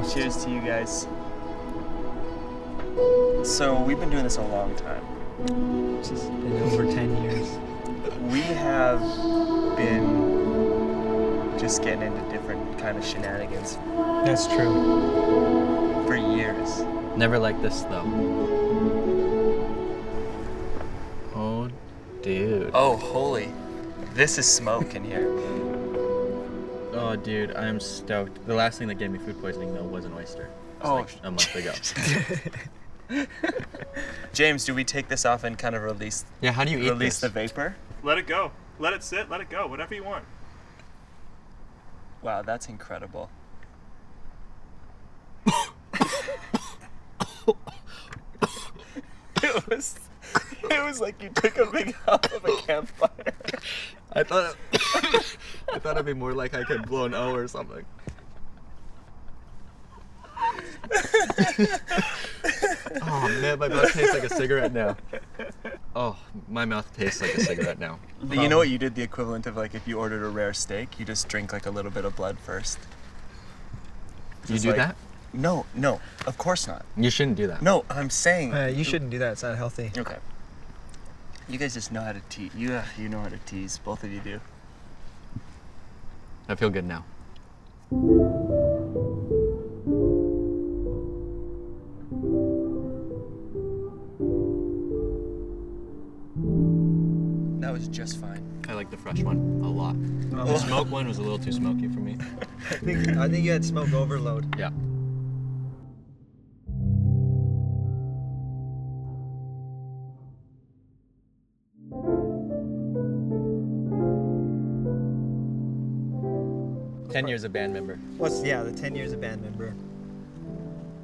toast. Cheers to you guys. So we've been doing this a long time. It's been over 10 years. We have been just getting into different kind of shenanigans That's true. for years. Never like this though. Oh, dude. Oh, holy. This is smoke in here. Oh, dude, I am stoked. The last thing that gave me food poisoning though was an oyster. It was like a month ago. James, do we take this off and kind of release Yeah, how do you eat release this? the vapor? Let it go. Let it sit. Let it go. Whatever you want. Wow, that's incredible. It was like you took a big huff of a campfire. I thought it'd be more like I could blow an O or something. Oh man, my mouth tastes like a cigarette now. Oh, my mouth tastes like a cigarette now. You know what you did the equivalent of, like, if you ordered a rare steak, you just drink like a little bit of blood first. You Just do like- that? No, of course not. You shouldn't do that. No, I'm saying. You shouldn't do that. It's not healthy. Okay. You guys just know how to tease. You know how to tease. Both of you do. I feel good now. That was just fine. I like the fresh one a lot. The smoke one was a little too smoky for me. I think you had smoke overload. Yeah. Ten years a band member. The 10 years of band member.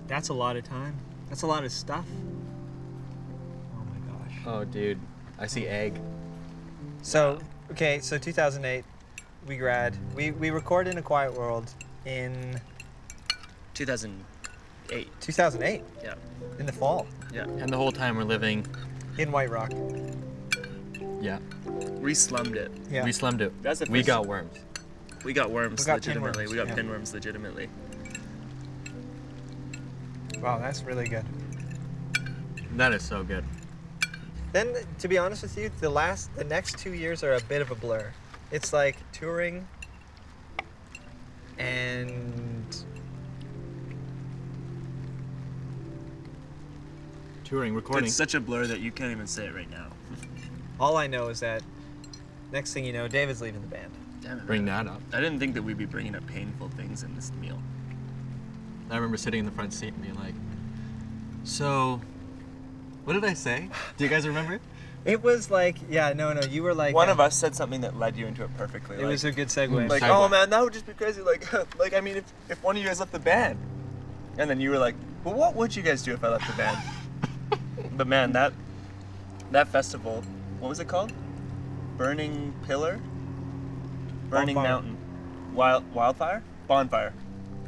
That's a lot of time. That's a lot of stuff. Oh my gosh. Oh, dude, I see egg. So 2008, we grad. We recorded in A Quiet World in 2008. 2008, Yeah. in the fall, Yeah. And the whole time we're living. in White Rock. Yeah. We slummed it. Yeah. We slummed it. That's the We first- got worms. We got worms We got legitimately. pinworms, We got yeah. pinworms legitimately. Wow, that's really good. That is so good. Then, to be honest with you, the next 2 years are a bit of a blur. It's like touring and Touring, recording. It's such a blur that you can't even say it right now. all I know is that next thing you know, David's leaving the band. Damn it. Bring that up. I didn't think that we'd be bringing up painful things in this meal. I remember sitting in the front seat and being like, so, what did I say? Do you guys remember? It was like, no, you were like... One of us said something that led you into it perfectly. It was a good segue. like, Segue. oh man, that would just be crazy. Like, I mean, if one of you guys left the band, and then you were like, well, what would you guys do if I left the band? But man, that festival, what was it called? Burning Pillar? Burning Bonfire. Mountain. Wildfire? Bonfire.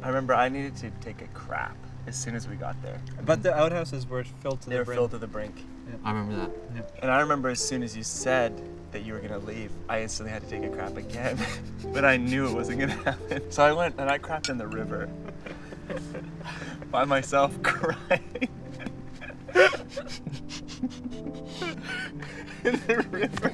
I remember I needed to take a crap as soon as we got there. But the outhouses were filled to They the were brim. filled to the brink. I remember that. And I remember as soon as you said that you were gonna leave, I instantly had to take a crap again. But I knew it wasn't gonna happen. So I went and I crapped in the river. By myself, crying. In the river.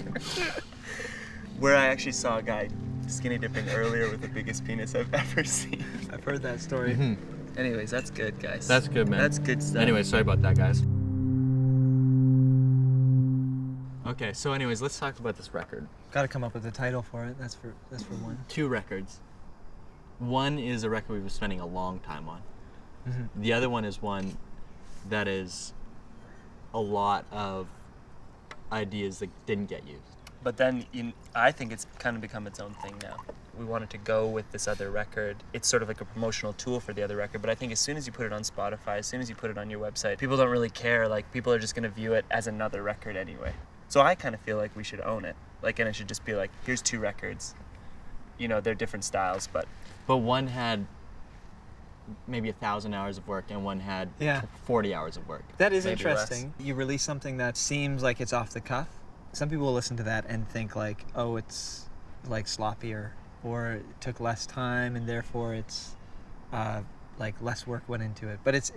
Where I actually saw a guy skinny dipping earlier with the biggest penis I've ever seen. I've heard that story. Mhm. Anyways, that's good, guys. That's good, man. That's good stuff. Anyway, sorry about that, guys. Okay, so anyways, let's talk about this record. Got to come up with a title for it. That's for one. 2 records. One is a record we've been spending a long time on. Mm-hmm. The other one is one that is a lot of ideas that didn't get used. But then I think it's kind of become its own thing now. We wanted to go with this other record. It's sort of like a promotional tool for the other record, but I think as soon as you put it on Spotify, as soon as you put it on your website, people don't really care. Like, people are just going to view it as another record anyway. So I kind of feel like we should own it. Like, and it should just be like, here's 2 records. You know, they're different styles, but one had maybe 1,000 hours of work and one had 40 hours of work. That is Maybe interesting. You release something that seems like it's off the cuff. Some people will listen to that and think like, oh, it's like sloppier, or it took less time and therefore it's like less work went into it. But it's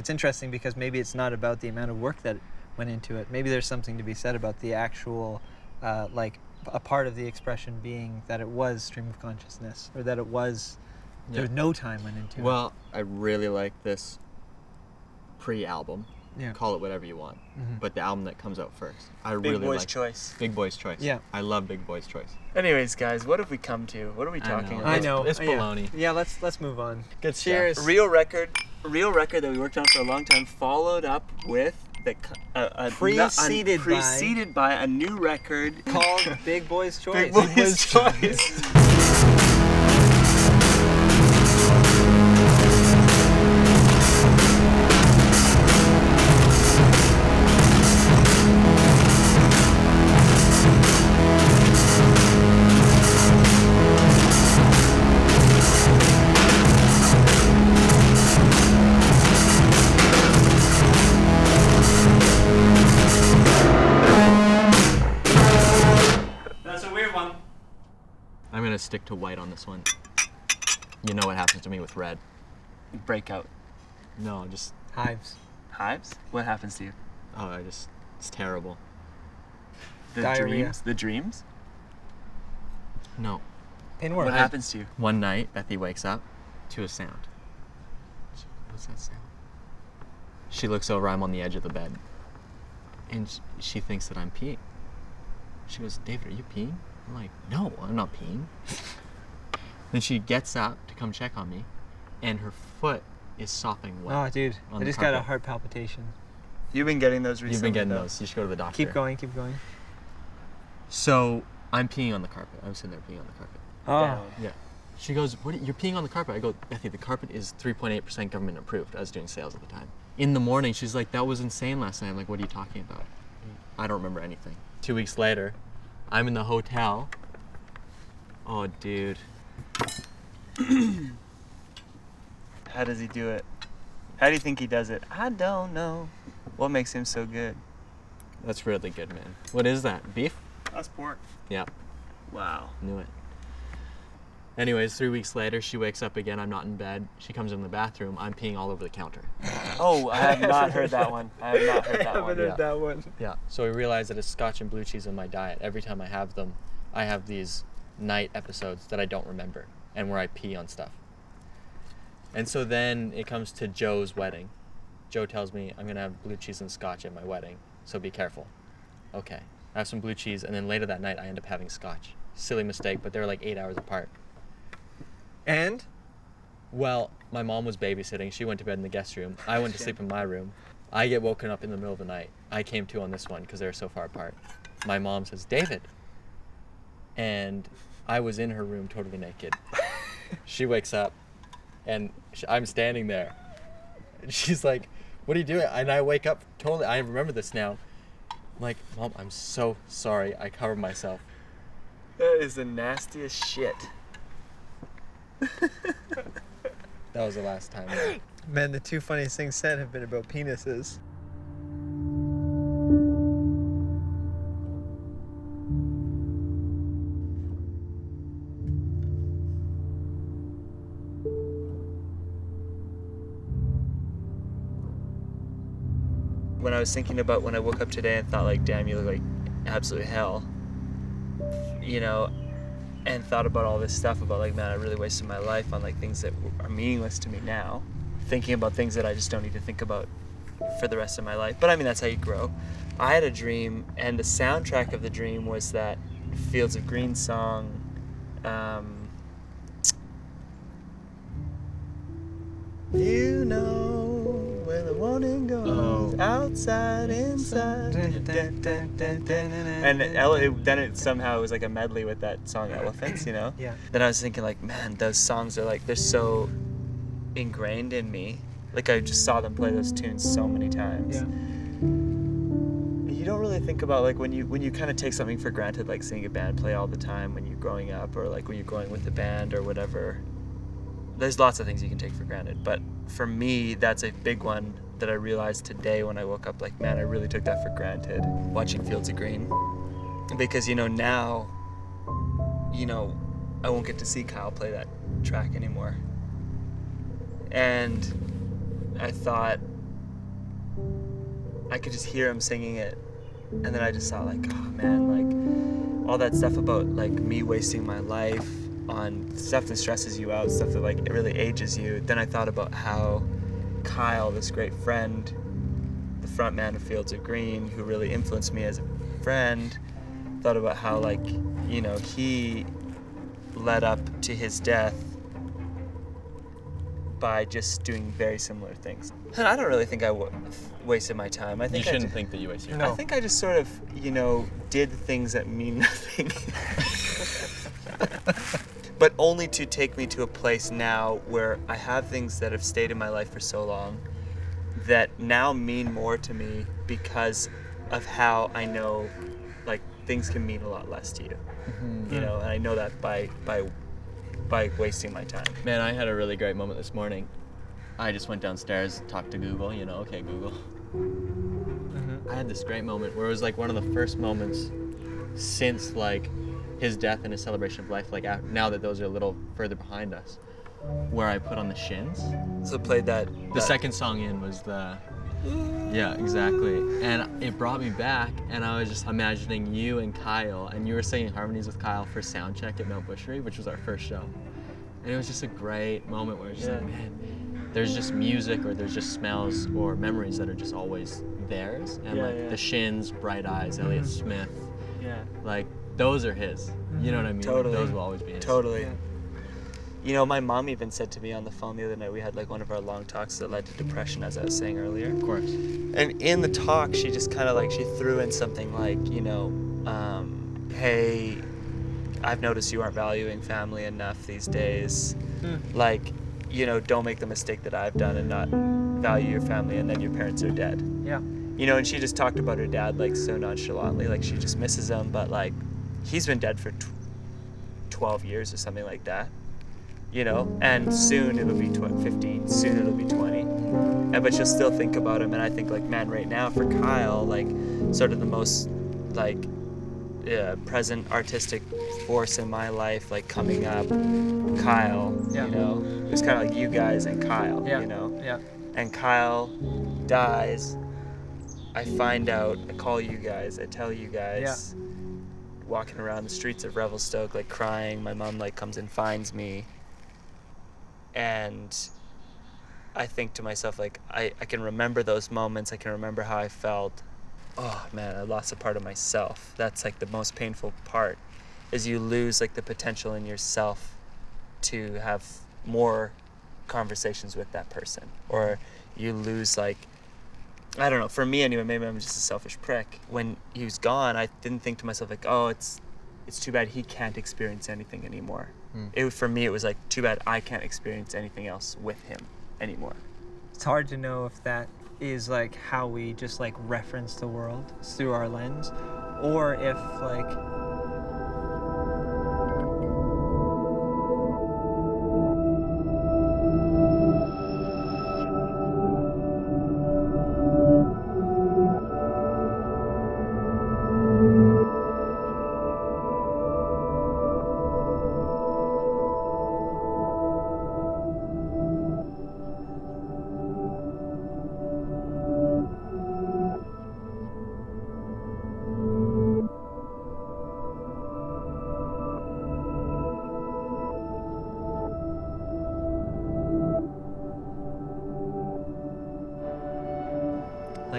interesting because maybe it's not about the amount of work that went into it. Maybe there's something to be said about the actual like a part of the expression being that it was stream of consciousness, or that it was there was no time went into it. Well, I really like this pre-album. Yeah. Call it whatever you want. Mm-hmm. But the album that comes out first. I Big really Boy's like Choice. Big Boy's Choice. Yeah. I love Big Boy's Choice. Anyways, guys, what have we come to? What are we talking about? I know. It's Yeah. baloney. Yeah, let's move on. Good Cheers. stuff. Real record that we worked on for a long time, followed up with preceded by a new record Called Big Boy's Choice. Big Boy's Choice. That's a weird one. I'm gonna stick to white on this one. You know what happens to me with red. Breakout. No, just Hives. Hives? What happens to you? it's terrible. The Diarrhea. dreams? The dreams? No. Pain What work. happens to you? One night, Bethy wakes up to a sound. What's that sound? She looks over, I'm on the edge of the bed. And she thinks that I'm peeing. She goes, David, are you peeing? I'm like, no, I'm not peeing. Then she gets up to come check on me, and her foot is sopping wet. Oh, dude, on I the just got a carpet. heart palpitation. You've been getting those recently. You've been getting though. those. You should go to the doctor. Keep going. So I'm peeing on the carpet. I'm sitting there peeing on the carpet. Oh, Down. Yeah. She goes, you're peeing on the carpet. I go, Bethy, the carpet is 3.8% government approved. I was doing sales at the time. In the morning, she's like, that was insane last night. I'm like, what are you talking about? I don't remember anything. 2 weeks later, I'm in the hotel. Oh, dude. How does he do it? How do you think he does it? I don't know. What makes him so good? That's really good, man. What is that? Beef? That's pork. Yeah, Wow. knew it. Anyways, 3 weeks later, she wakes up again. I'm not in bed. She comes in the bathroom. I'm peeing all over the counter. Oh, I have not heard that one. I have not heard that haven't one. heard that one. Yeah. So we realized that it's scotch and blue cheese in my diet. Every time I have them, I have these night episodes that I don't remember and where I pee on stuff. And so then it comes to Joe's wedding. Joe tells me I'm going to have blue cheese and scotch at my wedding, so be careful. Okay. I have some blue cheese, and then later that night I end up having scotch. Silly mistake, but they're like 8 hours apart. And Well, my mom was babysitting. She went to bed in the guest room. I went to sleep in my room. I get woken up in the middle of the night. I came to on this one because they're so far apart. My mom says, David. And I was in her room totally naked. She wakes up, and I'm standing there. And she's like, what are you doing? And I wake up totally. I remember this now. I'm like, Mom, I'm so sorry. I covered myself. That is the nastiest shit. That was the last time. man, the two funniest things said have been about penises. When I was thinking about when I woke up today and thought like, damn, you look like absolute hell, you know, and thought about all this stuff about like, man, I really wasted my life on like things that are meaningless to me now, thinking about things that I just don't need to think about for the rest of my life. But I mean, that's how you grow. I had a dream, and the soundtrack of the dream was that Fields of Green song, you know where the morning goes, outside, inside. And then it somehow was like a medley with that song Elephants, you know? Yeah. Then I was thinking like, man, those songs are like, they're so ingrained in me. Like I just saw them play those tunes so many times. Yeah. You don't really think about like when you kind of take something for granted, like seeing a band play all the time when you're growing up, or like when you're growing with a band or whatever. There's lots of things you can take for granted, but for me, that's a big one that I realized today when I woke up, like, man, I really took that for granted, watching Fields of Green. Because, you know, now, you know, I won't get to see Kyle play that track anymore. And I thought I could just hear him singing it, and then I just thought like, oh man, like all that stuff about like me wasting my life on stuff that stresses you out, stuff that like it really ages you. Then I thought about how Kyle, this great friend, the front man of Fields of Green, who really influenced me as a friend, thought about how like, you know, he led up to his death by just doing very similar things. And I don't really think I wasted my time. I think You shouldn't think that you wasted your time. I think I just sort of, you know, did things that mean nothing. But only to take me to a place now where I have things that have stayed in my life for so long that now mean more to me because of how I know, like, things can mean a lot less to you. Mm-hmm. You know, and I know that by wasting my time. Man, I had a really great moment this morning. I just went downstairs, talked to Google, you know, okay, Google. I had this great moment where it was like one of the first moments since like his death and his celebration of life, like now that those are a little further behind us, where I put on the Shins. So played that. The second song in was the, yeah, exactly. And it brought me back, and I was just imagining you and Kyle, and you were singing harmonies with Kyle for sound check at Mount Bushery, which was our first show. And it was just a great moment where it's just like, man, there's just music or there's just smells or memories that are just always theirs. And the Shins, Bright Eyes, Elliott Smith, like those are his. You know what I mean? Totally. Like, those will always be his. Totally. Yeah. You know, my mom even said to me on the phone the other night, we had like one of our long talks that led to depression, as I was saying earlier. Of course. And in the talk, she just kind of like, she threw in something like, you know, hey, I've noticed you aren't valuing family enough these days. Like, you know, don't make the mistake that I've done and not value your family, and then your parents are dead. Yeah. You know, and she just talked about her dad like so nonchalantly, like she just misses him, but like he's been dead for 12 years or something like that. You know, and soon it'll be 15, soon it'll be 20. And but she'll still think about him, and I think like, man, right now for Kyle, like sort of the most like present artistic force in my life, like coming up, Kyle, you know, it was kind of like you guys and Kyle, you know, and Kyle dies, I find out, I call you guys, I tell you guys, walking around the streets of Revelstoke, like crying, my mom like comes and finds me, and I think to myself, like, I can remember those moments, I can remember how I felt. Oh man, I lost a part of myself. That's like the most painful part, is you lose like the potential in yourself to have more conversations with that person, or you lose like, I don't know, for me anyway, maybe I'm just a selfish prick. When he was gone, I didn't think to myself like, oh, it's too bad he can't experience anything anymore. For me, it was like, too bad I can't experience anything else with him anymore. It's hard to know if that is like how we just like reference the world through our lens, or if like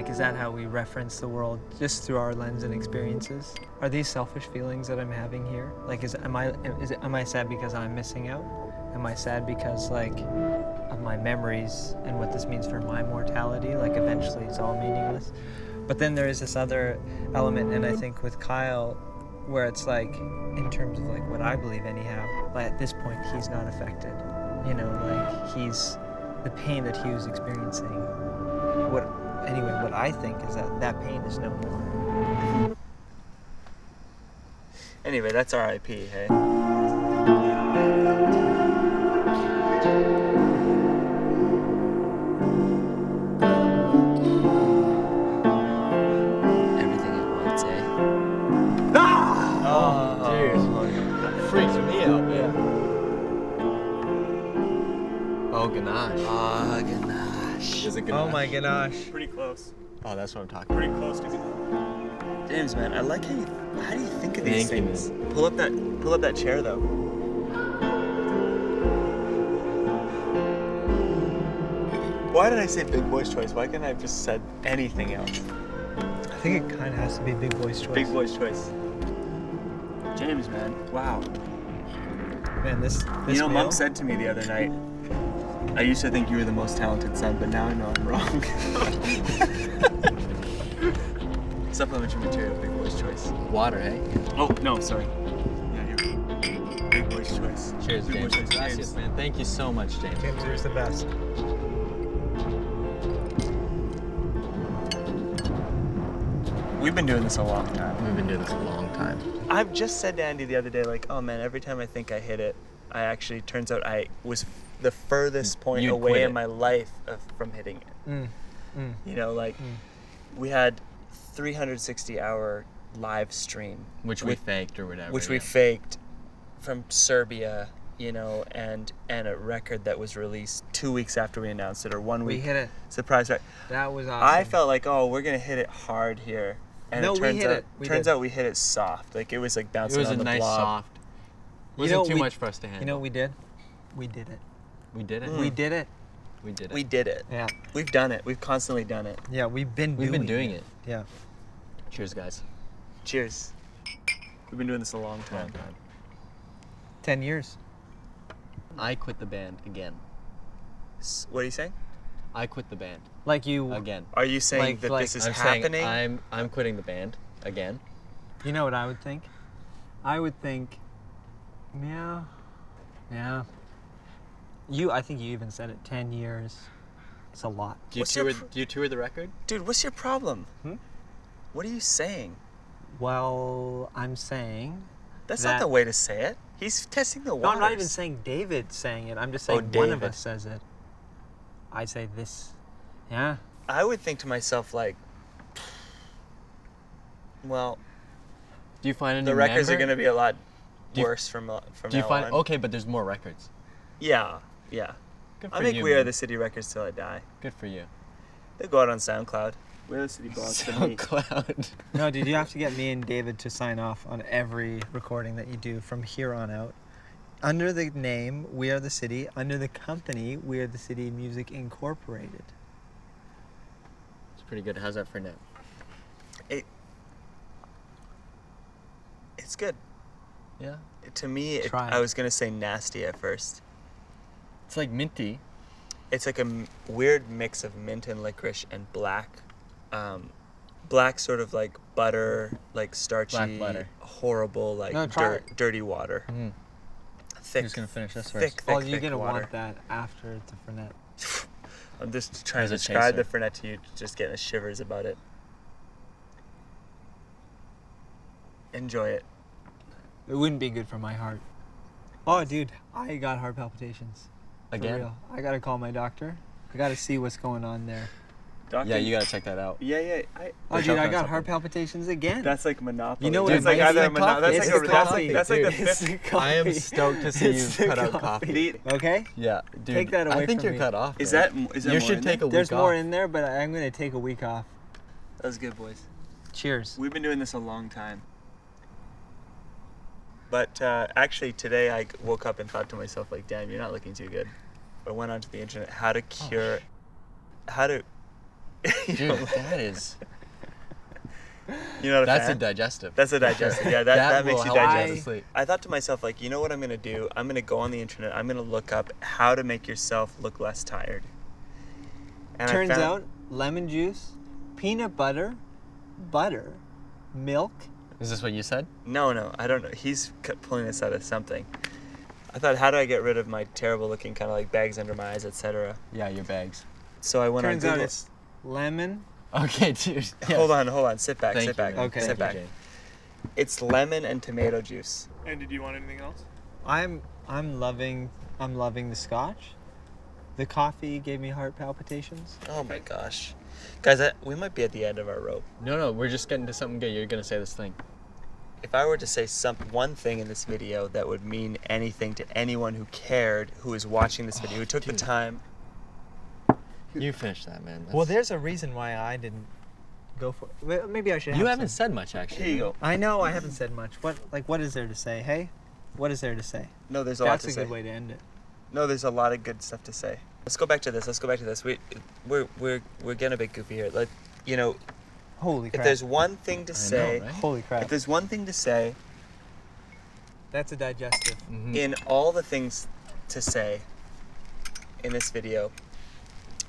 is that how we reference the world, just through our lens and experiences? Are these selfish feelings that I'm having here? Like, am I sad because I'm missing out? Am I sad because like of my memories and what this means for my mortality? Like, eventually it's all meaningless. But then there is this other element, and I think with Kyle, where it's like, in terms of like what I believe anyhow, like at this point he's not affected. You know, like he's, the pain that he was experiencing, what I think is that pain is no more. Anyway, that's R.I.P., hey? Everything at once, eh? Oh, dude. Freaks me out, man. Oh ganache. Ah, ganache. Is it Oh ganache? my gosh. Pretty close. Oh, that's what I'm talking about. Pretty close to ganache. James, man, I like how do you think of these Thank you, things? Pull up that chair though. Why did I say big boy's choice? Why couldn't I have just said anything else? I think it kind of has to be Big Boy's choice. Big boy's choice. James, man, wow. Man, this You know, meal, Mom said to me the other night, I used to think you were the most talented son, but now I know I'm wrong. Supplementary material, big boy's choice. Water, eh? Oh, no, sorry. Yeah, you're big boy's choice. Cheers, Big James. boy's choice. Gracias, James. man. Thank you so much, James. James, you're the best. We've been doing this a long time. We've been doing this a long time. I've just said to Andy the other day, like, oh man, every time I think I hit it, I actually, turns out I was the furthest point You'd away quit in it. my life from hitting it. Mm. You know, like, we had 360-hour live stream. Which we faked or whatever. Which we yeah. faked from Serbia, you know, and a record that was released 2 weeks after we announced it, or 1 We week. hit it. Surprise, right? That was awesome. I felt like, oh, we're gonna hit it hard here. And No, it we turns hit out, it. We turns did. out we hit it soft. Like, it was like It bouncing was on a the nice blob. soft. You Wasn't know, too we- much for us to handle. You know what we did? We did it. We did it. We did it. We did it. We did it. Yeah. We've done it. We've constantly done it. Yeah, we've been doing it. Yeah. Cheers, guys. Cheers. We've been doing this a long time. Long time. 10 years. I quit the band again. What are you saying? I quit the band Like you, again. Are you saying Like- that like- this is I'm happening? saying I'm quitting the band again. you know what I would think? I would think, yeah. I think you even said it, 10 years. It's a lot. Do you What's your tour the record? Dude, what's your problem? Hmm? What are you saying? Well, I'm saying, That's That- not the way to say it. He's testing the no, waters. I'm not even saying David saying it. I'm just Oh, saying one of David. us says it. I say this. Yeah. I would think to myself, like, well, Do you find a the new records member? are going to be a lot Do you- worse from Do you now find on. okay? But there's more records. Yeah. Good for I make you, We Are man. the City records till I die. Good for you. They go out on SoundCloud. We Are the City belongs to me. SoundCloud. No, dude, you have to get me and David to sign off on every recording that you do from here on out. Under the name We Are the City, under the company We Are the City Music Incorporated. It's pretty good. How's that for now? It's good. Yeah. To me, Try it. I was going to say nasty at first. It's like minty. It's like a weird mix of mint and licorice and black. Black sort of like butter, like starchy, Black butter. horrible, like No, try dirty water. Mm. Thick, Who's gonna finish this thick, first? thick, Oh, you're thick going to water. want that after the Fernet. I'm just trying to As a describe the chaser. Fernet to you, just getting the shivers about it. Enjoy it. It wouldn't be good for my heart. Oh, dude, I got heart palpitations. For Again? real. I gotta call my doctor. I gotta see what's going on there. Doctor, Yeah, you gotta check that out. Yeah. Oh, They're dude, I choking on got heart something. palpitations again. That's like Monopoly. You know what That's it like might either be? a Monopoly. It's That's the like a coffee. That's like the Dude, it's fifth. the I am coffee. stoked to see It's you the cut out coffee. The- Okay? Yeah, dude. Take that away I think from you're me. cut off. Is man. that You more should in take there? a week There's off. more in there, but I'm gonna take a week off. That was good, boys. Cheers. We've been doing this a long time. But actually, today I woke up and thought to myself, like, damn, you're not looking too good. I went onto the internet, how to cure, how to, Dude, that is. you're not a That's fan? a digestive. That's a digestive. Yeah, that makes will you help digest. to sleep. I thought to myself, like, you know what I'm going to do? I'm going to go on the internet. I'm going to look up how to make yourself look less tired. And I Turns found- out, lemon juice, peanut butter, milk. Is this what you said? No, I don't know. He's pulling this out of something. I thought, how do I get rid of my terrible looking kind of like bags under my eyes, etc. Yeah, your bags. So I went Turns on out Google. it's lemon. Okay, dude. Yeah. Hold on. Sit back. Thank sit you, back. man. Okay. Sit Thank you, back. Jane. It's lemon and tomato juice. And did you want anything else? I'm loving the scotch. The coffee gave me heart palpitations. Oh my gosh, guys, we might be at the end of our rope. No, we're just getting to something good. You're gonna say this thing. if I were to say one thing in this video that would mean anything to anyone who cared, who is watching this video, who took the time. You finish that, man. Well, there's a reason why I didn't go for it. Well, maybe I should. You have haven't some. said much, actually. Here you go. I know I haven't said much. What is there to say? Hey, what is there to say? No, there's a lot That's to a say. good way to end it. No, there's a lot of good stuff to say. Let's go back to this. We're getting a bit goofy here. Holy crap! If there's one thing to say, right? Holy crap! if there's one thing to say That's a digestive. Mhm. in all the things to say in this video,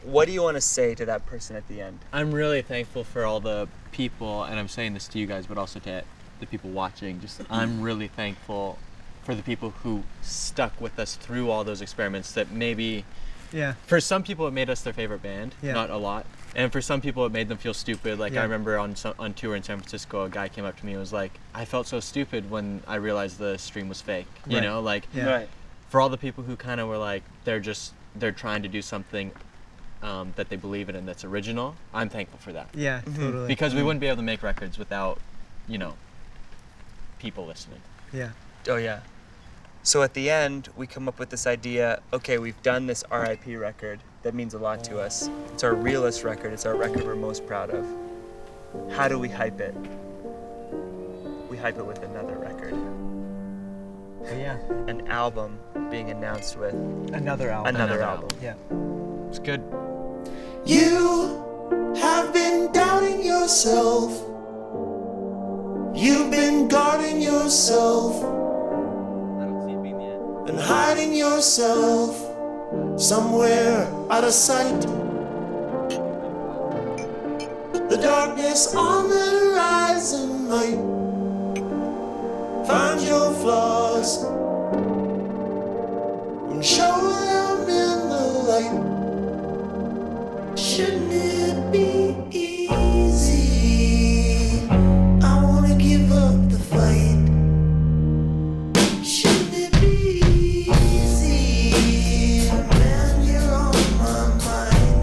what do you want to say to that person at the end? I'm really thankful for all the people, and I'm saying this to you guys, but also to the people watching. I'm really thankful for the people who stuck with us through all those experiments that maybe, Yeah. for some people it made us their favorite band, Yeah. not a lot. And for some people it made them feel stupid. Like Yeah. I remember on tour in San Francisco, a guy came up to me and was like, I felt so stupid when I realized the stream was fake. You Right. know, like Yeah. Right. for all the people who kind of were like, they're trying to do something that they believe in and that's original, I'm thankful for that. Yeah. Totally. Because we wouldn't be able to make records without, people listening. Yeah. Oh yeah. So at the end, we come up with this idea, okay, we've done this RIP record that means a lot to us. It's our realest record. It's our record we're most proud of. How do we hype it? We hype it with another record. But yeah. An album being announced with Another album. another album. Yeah. It's good. You have been doubting yourself. You've been guarding yourself I don't see it being the end. and hiding yourself somewhere out of sight. The darkness on the horizon might find your flaws and show them in the light. Shouldn't it be easy? I wanna give up the fight. Shouldn't it be easy? Man, you're on my mind.